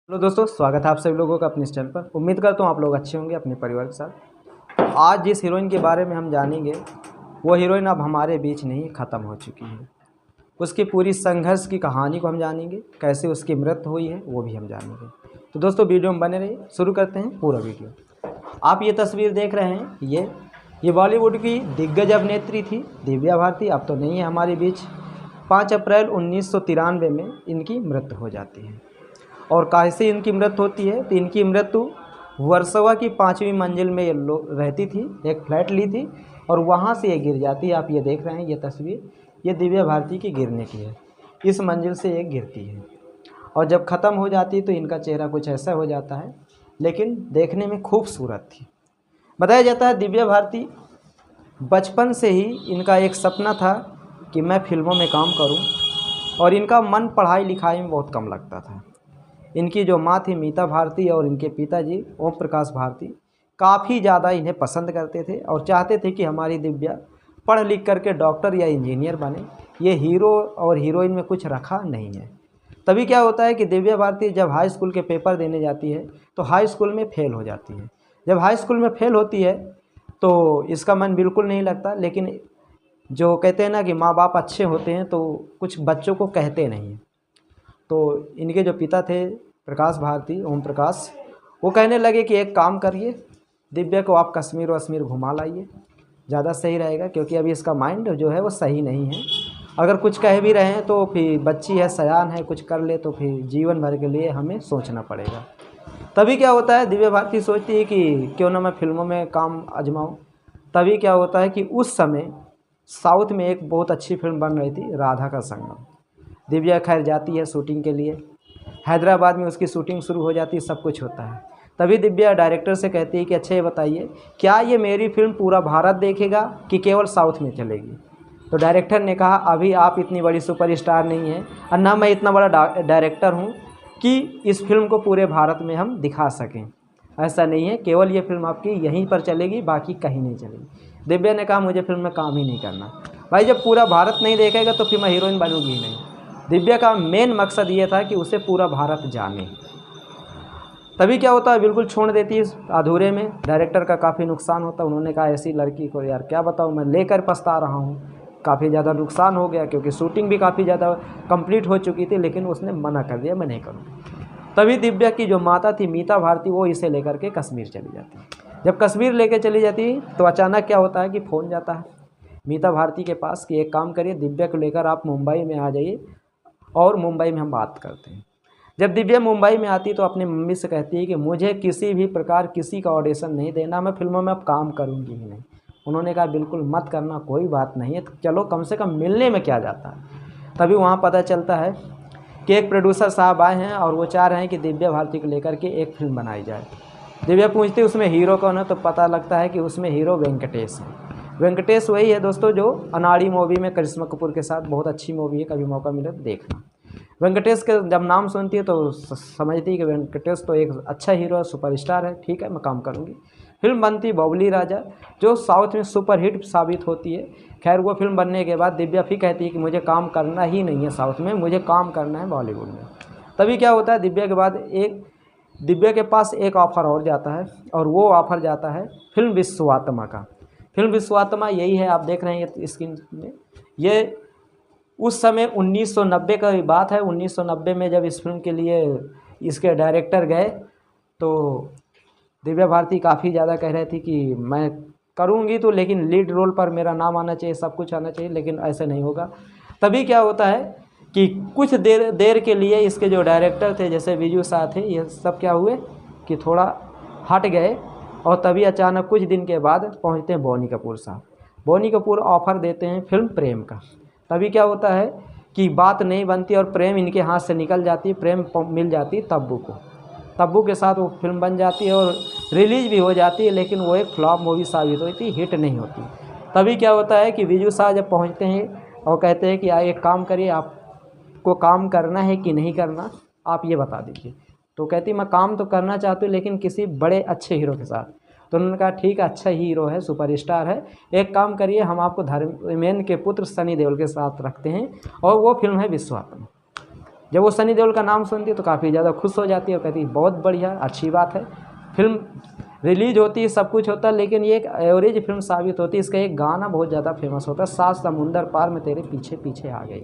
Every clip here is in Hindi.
हेलो दोस्तों, स्वागत है आप सभी लोगों का अपने इस चैनल पर। उम्मीद करता हूँ आप लोग अच्छे होंगे अपने परिवार के साथ। आज जिस हीरोइन के बारे में हम जानेंगे वो हीरोइन अब हमारे बीच नहीं, ख़त्म हो चुकी है। उसकी पूरी संघर्ष की कहानी को हम जानेंगे, कैसे उसकी मृत्यु हुई है वो भी हम जानेंगे। तो दोस्तों वीडियो में बने रहिए, शुरू करते हैं पूरा वीडियो। आप ये तस्वीर देख रहे हैं, ये बॉलीवुड की दिग्गज अभिनेत्री थी दिव्या भारती। अब तो नहीं है हमारे बीच। 5 अप्रैल 1993 में इनकी मृत्यु हो जाती है। और कैसे इनकी मृत्यु होती है, तो इनकी मृत्यु वर्सोवा की 5वीं मंजिल में ये लोग रहती थी, एक फ्लैट ली थी और वहाँ से ये गिर जाती है। आप ये देख रहे हैं, ये तस्वीर ये दिव्या भारती की गिरने की है। इस मंजिल से ये गिरती है और जब ख़त्म हो जाती है तो इनका चेहरा कुछ ऐसा हो जाता है, लेकिन देखने में खूबसूरत थी। बताया जाता है दिव्या भारती बचपन से ही इनका एक सपना था कि मैं फिल्मों में काम करूं, और इनका मन पढ़ाई लिखाई में बहुत कम लगता था। इनकी जो माँ थी मीता भारती और इनके पिताजी ओम प्रकाश भारती काफ़ी ज़्यादा इन्हें पसंद करते थे और चाहते थे कि हमारी दिव्या पढ़ लिख करके डॉक्टर या इंजीनियर बने। ये हीरो और हीरोइन में कुछ रखा नहीं है। तभी क्या होता है कि दिव्या भारती जब हाई स्कूल के पेपर देने जाती है तो हाई स्कूल में फेल हो जाती है। जब हाई स्कूल में फेल होती है तो इसका मन बिल्कुल नहीं लगता, लेकिन जो कहते हैं ना कि माँ बाप अच्छे होते हैं तो कुछ बच्चों को कहते नहीं हैं। तो इनके जो पिता थे प्रकाश भारती, ओम प्रकाश, वो कहने लगे कि एक काम करिए, दिव्या को आप कश्मीर वश्मीर घुमा लाइए, ज़्यादा सही रहेगा, क्योंकि अभी इसका माइंड जो है वो सही नहीं है। अगर कुछ कह भी रहे हैं तो फिर बच्ची है, सयान है, कुछ कर ले तो फिर जीवन भर के लिए हमें सोचना पड़ेगा। तभी क्या होता है, दिव्या भारती सोचती है कि क्यों ना मैं फिल्मों में काम आजमाऊँ। तभी क्या होता है कि उस समय साउथ में एक बहुत अच्छी फिल्म बन रही थी, राधा का संगम। दिव्या खैर जाती है शूटिंग के लिए, हैदराबाद में उसकी शूटिंग शुरू हो जाती है, सब कुछ होता है। तभी दिव्या डायरेक्टर से कहती है कि अच्छा ये बताइए, क्या ये मेरी फिल्म पूरा भारत देखेगा कि केवल साउथ में चलेगी। तो डायरेक्टर ने कहा अभी आप इतनी बड़ी सुपरस्टार नहीं हैं और ना मैं इतना बड़ा डायरेक्टर हूँ कि इस फिल्म को पूरे भारत में हम दिखा सकें। ऐसा नहीं है, केवल ये फिल्म आपकी यहीं पर चलेगी, बाकी कहीं नहीं चलेगी। दिव्या ने कहा मुझे फिल्म में काम ही नहीं करना। भाई जब पूरा भारत नहीं देखेगा तो फिर मैं हीरोइन बनूंगी ही नहीं। दिव्या का मेन मकसद ये था कि उसे पूरा भारत जाने। तभी क्या होता है, बिल्कुल छोड़ देती है अधूरे में। डायरेक्टर का काफ़ी नुकसान होता है। उन्होंने कहा ऐसी लड़की को यार क्या बताऊँ, मैं लेकर पछता रहा हूँ। काफ़ी ज़्यादा नुकसान हो गया क्योंकि शूटिंग भी काफ़ी ज़्यादा कंप्लीट हो चुकी थी, लेकिन उसने मना कर दिया, मैं नहीं करूँगी। तभी दिव्या की जो माता थी मीता भारती, वो इसे लेकर के कश्मीर चली जाती है। जब कश्मीर लेकर चली जाती तो अचानक क्या होता है कि फ़ोन जाता है मीता भारती के पास कि एक काम करिए, दिव्या को लेकर आप मुंबई में आ जाइए और मुंबई में हम बात करते हैं। जब दिव्या मुंबई में आती तो अपनी मम्मी से कहती है कि मुझे किसी भी प्रकार किसी का ऑडिशन नहीं देना, मैं फिल्मों में अब काम करूंगी ही नहीं। उन्होंने कहा बिल्कुल मत करना, कोई बात नहीं है, तो चलो कम से कम मिलने में क्या जाता है। तभी वहाँ पता चलता है कि एक प्रोड्यूसर साहब आए हैं और वो चाह रहे हैं कि दिव्या भारती को लेकर के एक फिल्म बनाई जाए। दिव्या पूछती उसमें हीरो कौन है, तो पता लगता है कि उसमें हीरो वेंकटेश है। वेंकटेश वही है दोस्तों जो अनाड़ी मूवी में करिश्मा कपूर के साथ, बहुत अच्छी मूवी है, कभी मौका मिले तो देखना। वेंकटेश के जब नाम सुनती है तो समझती है कि वेंकटेश तो एक अच्छा हीरो है, सुपरस्टार है, ठीक है मैं काम करूँगी। फिल्म बनती बाहुबली राजा, जो साउथ में सुपरहिट साबित होती है। खैर वो फिल्म बनने के बाद दिव्या फिर कहती है कि मुझे काम करना ही नहीं है साउथ में, मुझे काम करना है बॉलीवुड में। तभी क्या होता है, दिव्या के पास एक ऑफ़र और जाता है, और वो ऑफ़र जाता है फिल्म विश्वात्मा का। फिल्म विश्वात्मा यही है, आप देख रहे हैं ये स्क्रीन में। ये उस समय 1990 का बात है। 1990 में जब इस फिल्म के लिए इसके डायरेक्टर गए तो दिव्या भारती काफ़ी ज़्यादा कह रही थी कि मैं करूँगी तो, लेकिन लीड रोल पर मेरा नाम आना चाहिए, सब कुछ आना चाहिए, लेकिन ऐसे नहीं होगा। तभी क्या होता है कि कुछ देर के लिए इसके जो डायरेक्टर थे जैसे विजू शाह थे, ये सब क्या हुए कि थोड़ा हट गए। और तभी अचानक कुछ दिन के बाद पहुंचते हैं बोनी कपूर साहब। बोनी कपूर ऑफ़र देते हैं फिल्म प्रेम का। तभी क्या होता है कि बात नहीं बनती और प्रेम इनके हाथ से निकल जाती है। प्रेम मिल जाती है तब्बू को, तब्बू के साथ वो फिल्म बन जाती है और रिलीज़ भी हो जाती है, लेकिन वो एक फ्लॉप मूवी साबित हुई थी, हिट नहीं होती। तभी क्या होता है कि विजू शाह जब पहुंचते हैं और कहते हैं कि एक काम करिए, आपको काम करना है कि नहीं करना, आप ये बता दीजिए। तो कहती मैं काम तो करना चाहती हूँ, लेकिन किसी बड़े अच्छे हीरो के साथ। तो उन्होंने कहा ठीक है, अच्छा हीरो है, सुपरस्टार है, एक काम करिए, हम आपको धर्मेंद्र के पुत्र सनी देओल के साथ रखते हैं, और वो फिल्म है विश्वात्मा। जब वो सनी देओल का नाम सुनती है तो काफ़ी ज़्यादा खुश हो जाती है और कहती है बहुत बढ़िया, अच्छी बात है। फिल्म रिलीज होती है, सब कुछ होता है, लेकिन ये एक एवरेज फिल्म साबित होती है। इसका एक गाना बहुत ज़्यादा फेमस होता है, सात समुंदर पार में तेरे पीछे पीछे आ गई।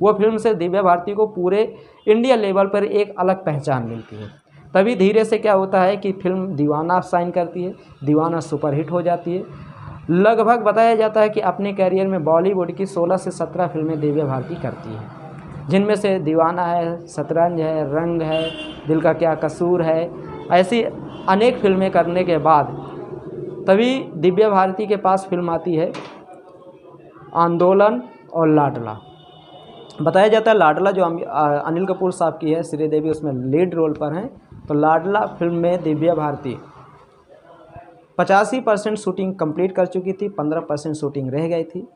वो फिल्म से दिव्या भारती को पूरे इंडिया लेवल पर एक अलग पहचान मिलती है। तभी धीरे से क्या होता है कि फिल्म दीवाना साइन करती है, दीवाना सुपरहिट हो जाती है। लगभग बताया जाता है कि अपने कैरियर में बॉलीवुड की 16 से 17 फिल्में दिव्या भारती करती है, जिनमें से दीवाना है, शतरंज है, रंग है, दिल का क्या कसूर है। ऐसी अनेक फिल्में करने के बाद तभी दिव्या भारती के पास फिल्म आती है आंदोलन और लाडला। बताया जाता है लाडला जो अनिल कपूर साहब की है, श्रीदेवी उसमें लीड रोल पर हैं। तो लाडला फिल्म में दिव्या भारती 85% शूटिंग कंप्लीट कर चुकी थी, 15% शूटिंग रह गई थी।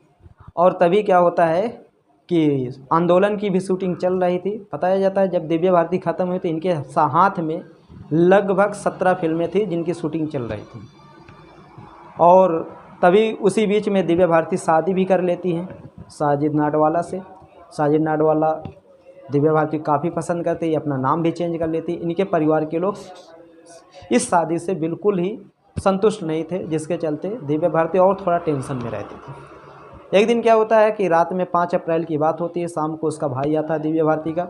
और तभी क्या होता है कि आंदोलन की भी शूटिंग चल रही थी। बताया जाता है जब दिव्या भारती ख़त्म हुई तो इनके हाथ में लगभग 17 फिल्में थी जिनकी शूटिंग चल रही थी। और तभी उसी बीच में दिव्या भारती शादी भी कर लेती हैं साजिद नाडवाला से। साजिद नाडवाला दिव्या भारती काफ़ी पसंद करते हैं, अपना नाम भी चेंज कर लेती। इनके परिवार के लोग इस शादी से बिल्कुल ही संतुष्ट नहीं थे, जिसके चलते दिव्या भारती और थोड़ा टेंशन में रहती थी। एक दिन क्या होता है कि रात में 5 अप्रैल की बात होती है, शाम को उसका भाई आता है दिव्या भारती का।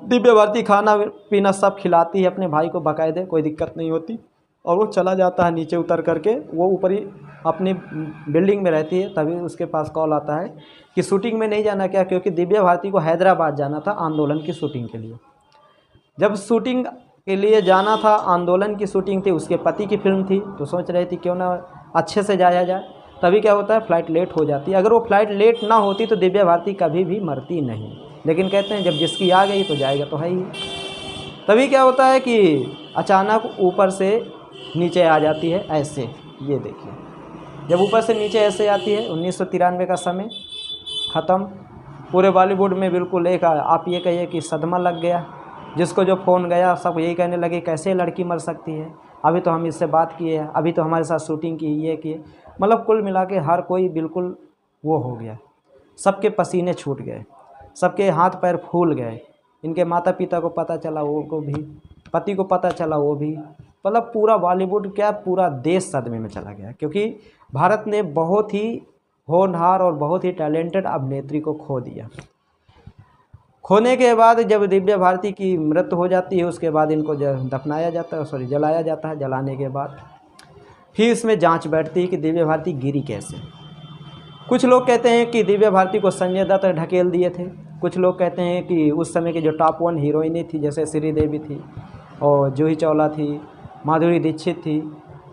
दिव्या भारती खाना पीना सब खिलाती है अपने भाई को बाकायदे, कोई दिक्कत नहीं होती। और वो चला जाता है नीचे उतर करके, वो ऊपर ही अपनी बिल्डिंग में रहती है। तभी उसके पास कॉल आता है कि शूटिंग में नहीं जाना क्या, क्योंकि दिव्या भारती को हैदराबाद जाना था आंदोलन की शूटिंग के लिए। जब शूटिंग के लिए जाना था, आंदोलन की शूटिंग थी, उसके पति की फिल्म थी, तो सोच रही थी क्यों ना अच्छे से जाया जाए। तभी क्या होता है फ़्लाइट लेट हो जाती है। अगर वो फ़्लाइट लेट ना होती तो दिव्या भारती कभी भी मरती नहीं, लेकिन कहते हैं जब जिसकी आ गई तो जाएगा तो है ही। तभी क्या होता है कि अचानक ऊपर से नीचे आ जाती है ऐसे, ये देखिए, जब ऊपर से नीचे ऐसे आती है। 1993 का समय ख़त्म, पूरे बॉलीवुड में बिल्कुल एक आप ये कहिए कि सदमा लग गया। जिसको जो फ़ोन गया सब यही कहने लगे कैसे लड़की मर सकती है, अभी तो हम इससे बात किए, अभी तो हमारे साथ शूटिंग की, ये किए। मतलब कुल मिला के हर कोई बिल्कुल वो हो गया, सबके पसीने छूट गए, सबके हाथ पैर फूल गए। इनके माता पिता को पता चला, वो को भी, पति को पता चला, वो भी। मतलब पूरा बॉलीवुड क्या पूरा देश सदमे में चला गया, क्योंकि भारत ने बहुत ही होनहार और बहुत ही टैलेंटेड अभिनेत्री को खो दिया। खोने के बाद जब दिव्या भारती की मृत्यु हो जाती है, उसके बाद इनको दफनाया जाता है, सॉरी जलाया जाता है। जलाने के बाद फिर इसमें जांच बैठती है कि दिव्या भारती गिरी कैसे। कुछ लोग कहते हैं कि दिव्या भारती को संजय दत्त ढकेल दिए थे। कुछ लोग कहते हैं कि उस समय की जो टॉप 1 हीरोइनें थी, जैसे श्रीदेवी थी और जूही चावला थी, माधुरी दीक्षित थी,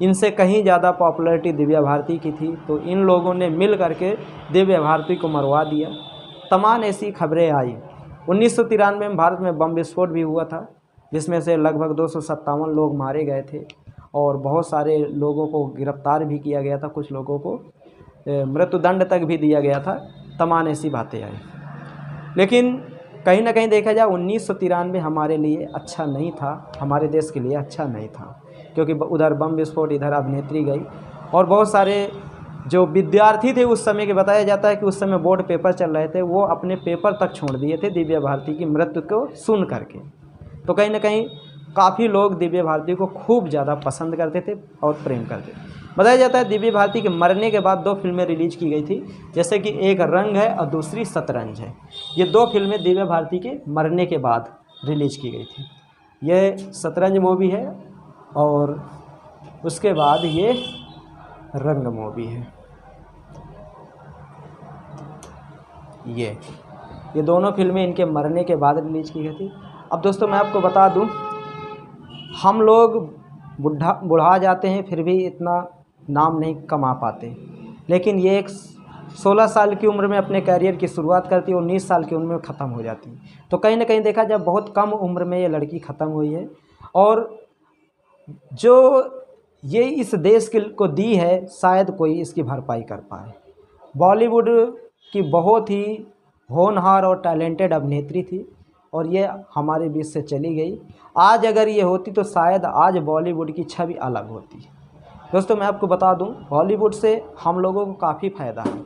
इनसे कहीं ज़्यादा पॉपुलैरिटी दिव्या भारती की थी। तो इन लोगों ने मिल करके दिव्या भारती को मरवा दिया। तमाम ऐसी खबरें आई। 1993 में भारत में बम विस्फोट भी हुआ था, जिसमें से लगभग 257 लोग मारे गए थे और बहुत सारे लोगों को गिरफ्तार भी किया गया था। कुछ लोगों को मृत्युदंड तक भी दिया गया था। तमाम ऐसी बातें आई, लेकिन कहीं ना कहीं देखा जाए 1993 हमारे लिए अच्छा नहीं था, हमारे देश के लिए अच्छा नहीं था, क्योंकि उधर बम विस्फोट, इधर अभिनेत्री गई और बहुत सारे जो विद्यार्थी थे उस समय के, बताया जाता है कि उस समय बोर्ड पेपर चल रहे थे, वो अपने पेपर तक छोड़ दिए थे दिव्या भारती की मृत्यु को सुन करके। तो कहीं ना कहीं काफ़ी लोग दिव्या भारती को खूब ज़्यादा पसंद करते थे और प्रेम करते थे। बताया जाता है दिव्या भारती के मरने के बाद 2 फिल्में रिलीज की गई थी, जैसे कि एक रंग है और दूसरी शतरंज है। ये 2 फिल्में दिव्या भारती के मरने के बाद रिलीज की गई थी। ये शतरंज मूवी है और उसके बाद ये रंग मूवी है। ये दोनों फिल्में इनके मरने के बाद रिलीज की गई थी। अब दोस्तों मैं आपको बता दूं, हम लोग बुढ़ा जाते हैं फिर भी इतना नाम नहीं कमा पाते, लेकिन ये एक 16 साल की उम्र में अपने करियर की शुरुआत करती है और 19 साल की उम्र में ख़त्म हो जाती है। तो कहीं ना कहीं देखा जाए बहुत कम उम्र में ये लड़की ख़त्म हुई है, और जो ये इस देश को दी है शायद कोई इसकी भरपाई कर पाए। बॉलीवुड की बहुत ही होनहार और टैलेंटेड अभिनेत्री थी और ये हमारे बीच से चली गई। आज अगर ये होती तो शायद आज बॉलीवुड की छवि अलग होती। दोस्तों मैं आपको बता दूं, बॉलीवुड से हम लोगों को काफ़ी फ़ायदा है।